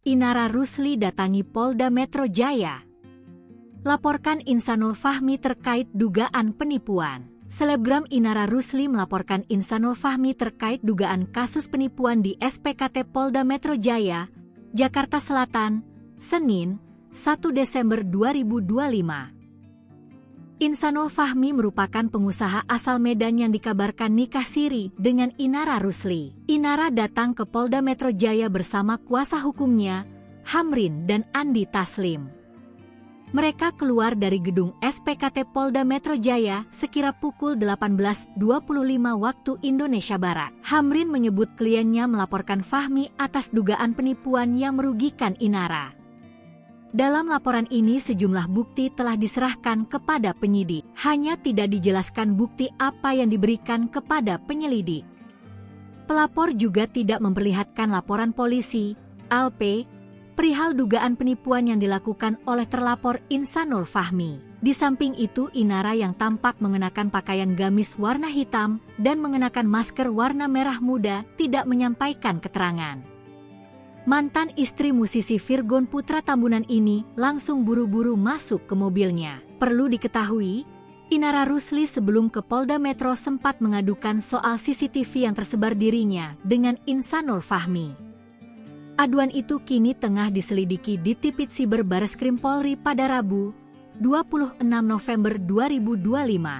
Inara Rusli datangi Polda Metro Jaya. Laporkan Insanul Fahmi terkait dugaan penipuan. Selebgram Inara Rusli melaporkan Insanul Fahmi terkait dugaan kasus penipuan di SPKT Polda Metro Jaya, Jakarta Selatan, Senin, 1 Desember 2025. Insanul Fahmi merupakan pengusaha asal Medan yang dikabarkan nikah siri dengan Inara Rusli. Inara datang ke Polda Metro Jaya bersama kuasa hukumnya, Hamrin dan Andi Taslim. Mereka keluar dari gedung SPKT Polda Metro Jaya sekira pukul 18.25 waktu Indonesia Barat. Hamrin menyebut kliennya melaporkan Fahmi atas dugaan penipuan yang merugikan Inara. Dalam laporan ini sejumlah bukti telah diserahkan kepada penyidik. Hanya tidak dijelaskan bukti apa yang diberikan kepada penyelidik. Pelapor juga tidak memperlihatkan laporan polisi, LP, perihal dugaan penipuan yang dilakukan oleh terlapor Insanul Fahmi. Di samping itu, Inara yang tampak mengenakan pakaian gamis warna hitam dan mengenakan masker warna merah muda tidak menyampaikan keterangan. Mantan istri musisi Virgon Putra Tambunan ini langsung buru-buru masuk ke mobilnya. Perlu diketahui, Inara Rusli sebelum ke Polda Metro sempat mengadukan soal CCTV yang tersebar dirinya dengan Insanul Fahmi. Aduan itu kini tengah diselidiki di Tipit Siber Bareskrim Polri pada Rabu, 26 November 2025.